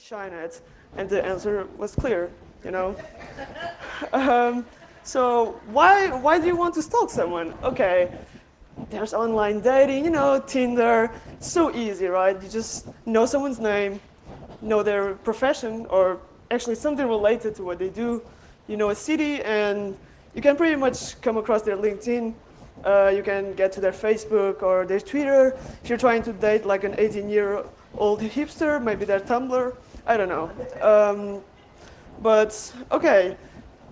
shine at? And the answer was clear, you know. um, so why do you want to stalk someone? Okay, there's online dating, Tinder. It's so easy, right? You just know someone's name, know their profession, or actually something related to what they do. You know a city, and you can pretty much come across their LinkedIn. You can get to their Facebook or their Twitter. If you're trying to date like an 18-year-old hipster, maybe their Tumblr. I don't know. But okay,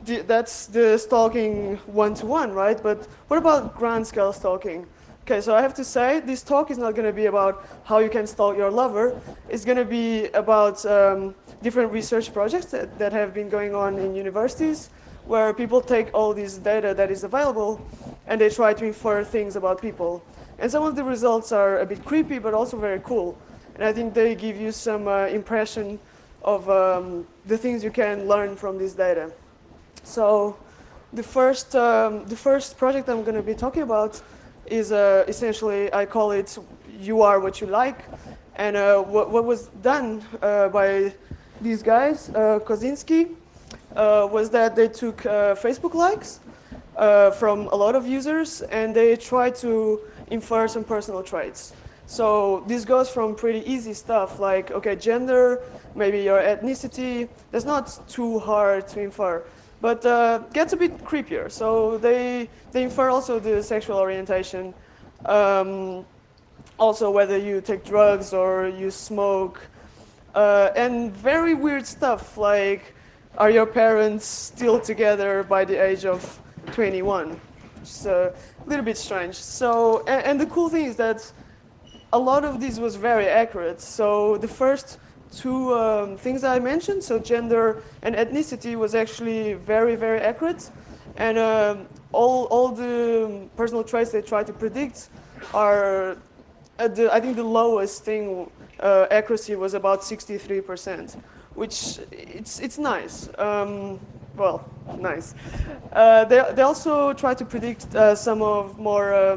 that's the stalking one-to-one, right? But what about grand-scale stalking? Okay, so I have to say, this talk is not going to be about how you can stalk your lover. It's going to be about different research projects that have been going on in universities, where people take all this data that is available and they try to infer things about people. And some of the results are a bit creepy, but also very cool. And I think they give you some impression of the things you can learn from this data. So the first project I'm going to be talking about is essentially, I call it "You Are What You Like." And what was done by these guys, Kozinski, was that they took Facebook likes from a lot of users, and they tried to infer some personal traits. So this goes from pretty easy stuff like, okay, gender, maybe your ethnicity. That's not too hard to infer, but gets a bit creepier. So they infer also the sexual orientation, also whether you take drugs or you smoke, and very weird stuff like, are your parents still together by the age of 21? It's a little bit strange. So, and the cool thing is that a lot of this was very accurate. So the first two things I mentioned, so gender and ethnicity, was actually very, very accurate. And all the personal traits they try to predict are, I think the lowest thing accuracy was about 63%, which it's nice. Well, nice. They also try to predict some of more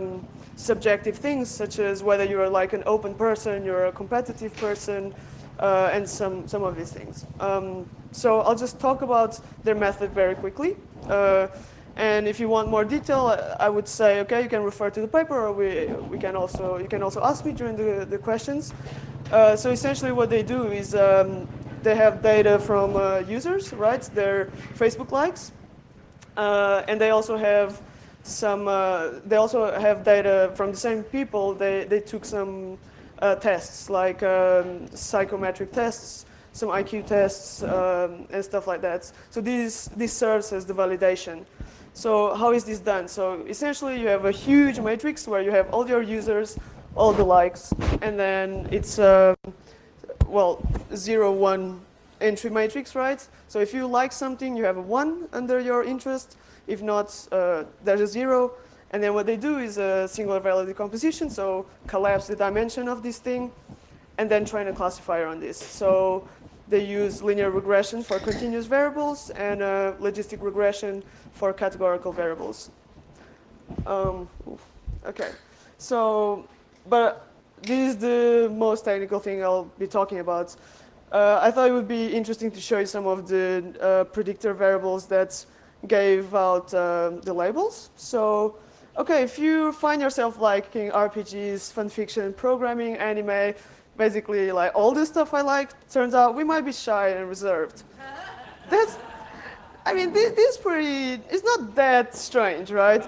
subjective things, such as whether you're like an open person, you're a competitive person, and some of these things. So I'll just talk about their method very quickly. And if you want more detail, I would say, okay, you can refer to the paper, or you can also ask me during the questions. So essentially what they do is they have data from users, right? Their Facebook likes. And they also have data from the same people. They took some tests, like psychometric tests, some IQ tests, and stuff like that. So this serves as the validation. So how is this done? So essentially you have a huge matrix where you have all your users, all the likes, and then it's 0-1 entry matrix, right? So if you like something, you have a 1 under your interest. If not, there's a 0. And then what they do is a singular value decomposition, so collapse the dimension of this thing, and then train a classifier on this. So they use linear regression for continuous variables and logistic regression for categorical variables. Okay, so, but this is the most technical thing I'll be talking about. I thought it would be interesting to show you some of the predictor variables that gave out the labels. So, okay, if you find yourself liking RPGs, fan fiction, programming, anime, basically like all the stuff I like, turns out we might be shy and reserved. This is pretty, it's not that strange, right?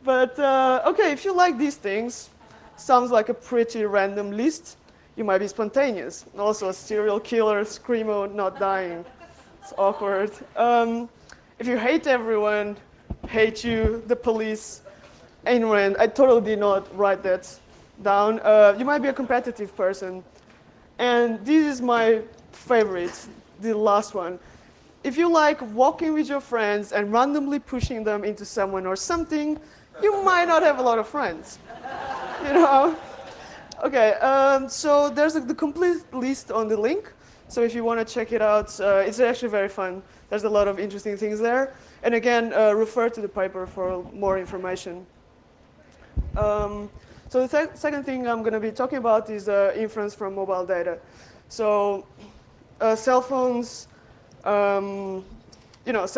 But okay, if you like these things, sounds like a pretty random list. You might be spontaneous. Also a serial killer, screamo, not dying. It's awkward. If you hate everyone, hate you, the police, Ayn Rand, I totally did not write that down. You might be a competitive person. And this is my favorite, the last one. If you like walking with your friends and randomly pushing them into someone or something, you might not have a lot of friends. You know? Okay, so there's the complete list on the link. So if you want to check it out, it's actually very fun. There's a lot of interesting things there. And again, refer to the paper for more information. So the second thing I'm going to be talking about is inference from mobile data. So cell phones, cell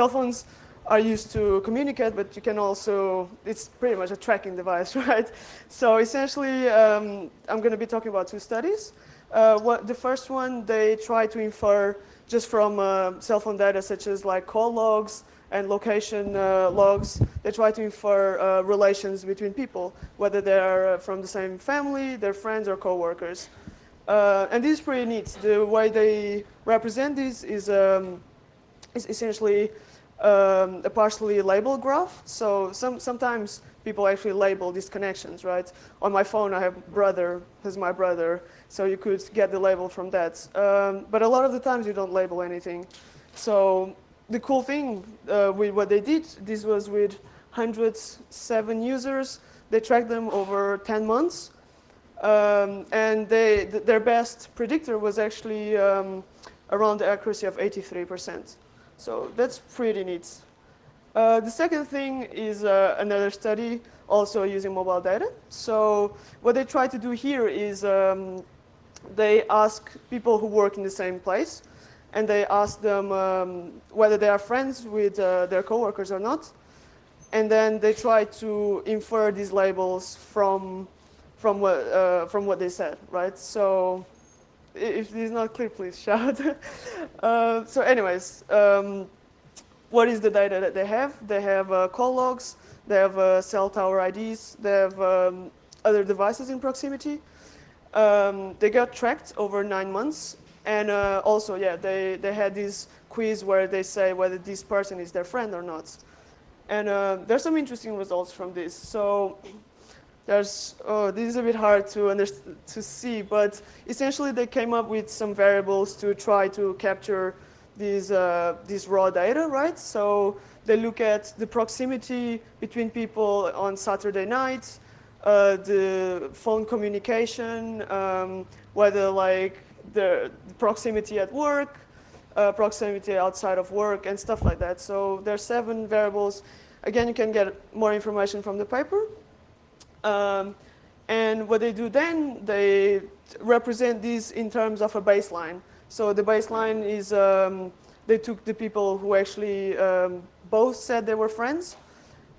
phones are used to communicate, but you can also, it's pretty much a tracking device, right? So essentially, I'm going to be talking about two studies. The first one, they try to infer just from cell phone data, such as like call logs and location logs, they try to infer relations between people, whether they're from the same family, they're friends or co-workers. And this is pretty neat. The way they represent this is essentially a partially labeled graph. So sometimes people actually label these connections, right? On my phone, I have brother, this is my brother, so you could get the label from that. But a lot of the times you don't label anything. So the cool thing with what they did, this was with 107 users. They tracked them over 10 months. And their best predictor was actually around the accuracy of 83%. So that's pretty neat. The second thing is another study also using mobile data. So what they try to do here is they ask people who work in the same place, and they ask them whether they are friends with their coworkers or not. And then they try to infer these labels from what they said, right? So if this is not clear, please shout. So anyways, what is the data that they have? They have call logs, they have cell tower IDs, they have other devices in proximity. They got tracked over 9 months. And also, yeah, they had this quiz where they say whether this person is their friend or not. And there's some interesting results from this. So this is a bit hard to see, but essentially they came up with some variables to try to capture these raw data, right? So they look at the proximity between people on Saturday night, the phone communication, whether like the proximity at work, proximity outside of work, and stuff like that. So there are 7 variables. Again, you can get more information from the paper. And what they do then, they represent these in terms of a baseline. So the baseline is they took the people who actually both said they were friends,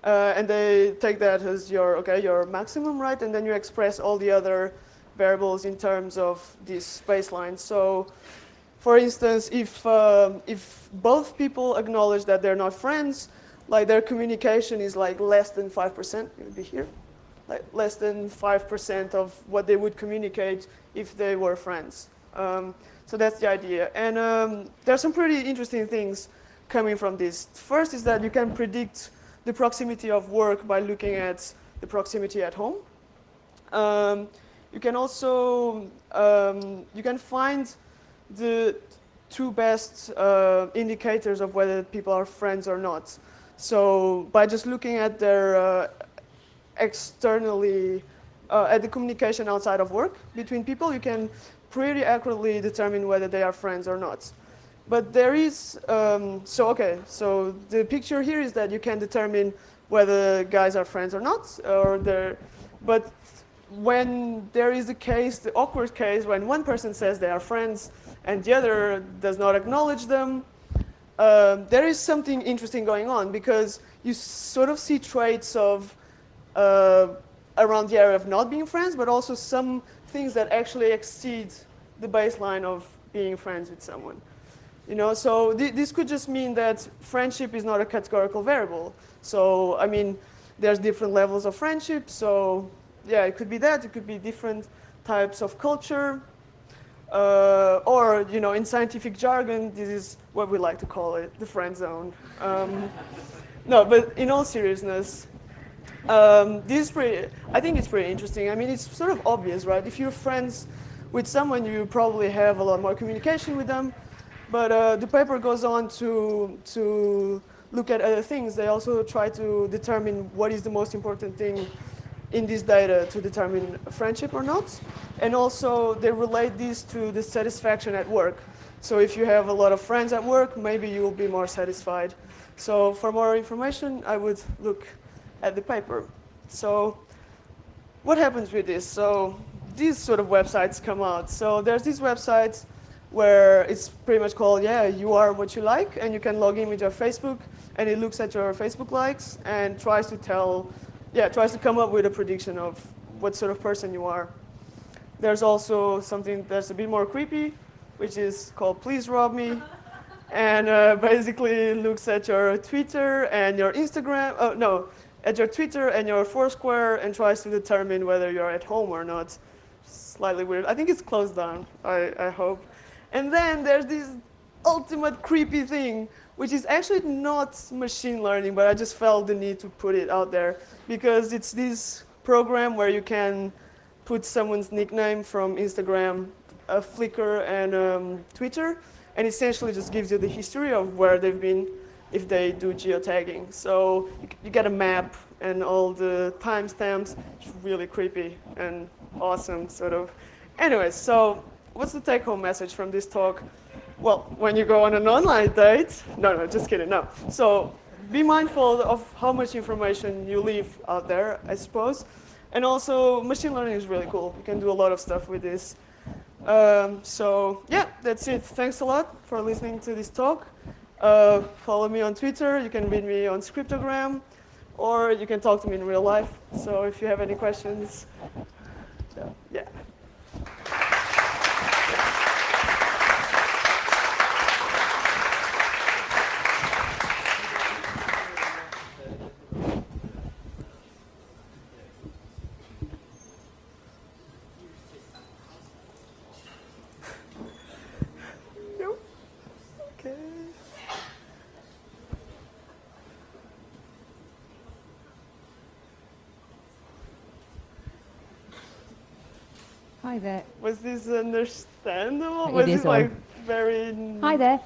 and they take that as your maximum, right? And then you express all the other variables in terms of this baseline. So, for instance, if both people acknowledge that they're not friends, like their communication is like less than 5%, it would be here. Like less than 5% of what they would communicate if they were friends. So that's the idea. And there's some pretty interesting things coming from this. First is that you can predict the proximity of work by looking at the proximity at home. You can also you can find the 2 best indicators of whether people are friends or not. So by just looking at their externally, at the communication outside of work between people, you can pretty accurately determine whether they are friends or not. But there is, so the picture here is that you can determine whether guys are friends or not, but when there is a case, the awkward case, when one person says they are friends and the other does not acknowledge them, there is something interesting going on, because you sort of see traits of around the area of not being friends, but also some things that actually exceed the baseline of being friends with someone. So this could just mean that friendship is not a categorical variable. So, I mean, there's different levels of friendship. So, yeah, it could be that. It could be different types of culture. Or, in scientific jargon, this is what we like to call it, the friend zone. No, but in all seriousness, I think it's pretty interesting. I mean, it's sort of obvious, right? If you're friends with someone, you probably have a lot more communication with them. But the paper goes on to look at other things. They also try to determine what is the most important thing in this data to determine friendship or not. And also, they relate this to the satisfaction at work. So if you have a lot of friends at work, maybe you will be more satisfied. So for more information, I would look at the paper. So what happens with this? So these sort of websites come out. So there's these websites where it's pretty much called, yeah, you are what you like, and you can log in with your Facebook, and it looks at your Facebook likes and tries to tries to come up with a prediction of what sort of person you are. There's also something that's a bit more creepy, which is called Please Rob Me, and basically looks at your Twitter and your Instagram, at your Twitter and your Foursquare and tries to determine whether you're at home or not. Slightly weird. I think it's closed down, I hope. And then there's this ultimate creepy thing, which is actually not machine learning, but I just felt the need to put it out there because it's this program where you can put someone's nickname from Instagram, Flickr, and Twitter, and essentially just gives you the history of where they've been if they do geotagging. So you get a map and all the timestamps. It's really creepy and awesome, sort of. Anyways, so what's the take-home message from this talk? Well, when you go on an online date, no, just kidding, no. So be mindful of how much information you leave out there, I suppose. And also, machine learning is really cool. You can do a lot of stuff with this. So yeah, that's it. Thanks a lot for listening to this talk. Follow me on Twitter. You can read me on Scriptogram, or you can talk to me in real life. So if you have any questions, yeah. Okay. Hi there. Was this understandable? It Was is it like on. very? Hi there.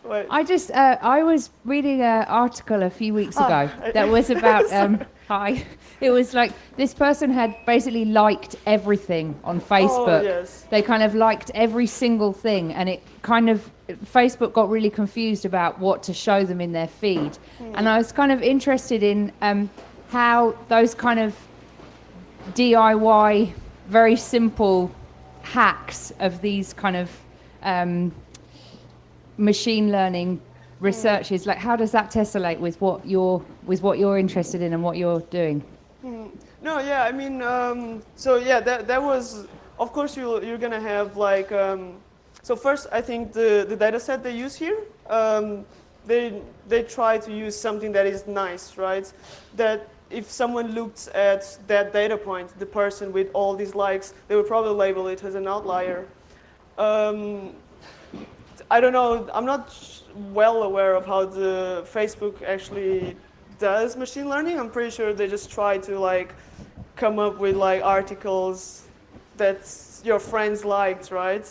Wait. I was reading an article a few weeks ago that was about, hi. It was like this person had basically liked everything on Facebook. Oh, yes. They kind of liked every single thing, and it kind of, Facebook got really confused about what to show them in their feed. And I was kind of interested in how those kind of DIY, very simple hacks of these kind of machine learning researches, like how does that tessellate with what you're interested in and what you're doing? No, yeah, I mean, so yeah, that was, of course, you're gonna have like, so first I think the data set they use here, they try to use something that is nice, right? That if someone looked at that data point, the person with all these likes, they would probably label it as an outlier. I don't know, I'm not well aware of how the Facebook actually does machine learning. I'm pretty sure they just try to like come up with like articles that your friends liked, right?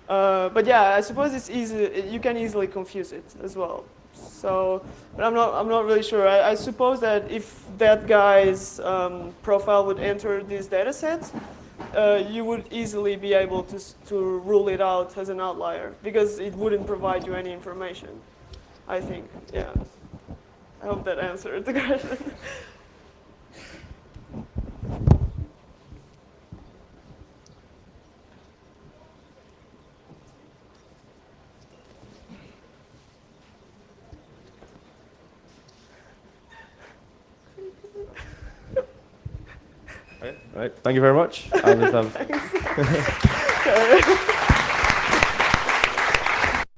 But yeah, I suppose it's easy. You can easily confuse it as well. So, but I'm not really sure. I suppose that if that guy's profile would enter this data set, you would easily be able to rule it out as an outlier because it wouldn't provide you any information, I think. Yeah. I hope that answered the question. All right. Thank you very much. I was, Thanks.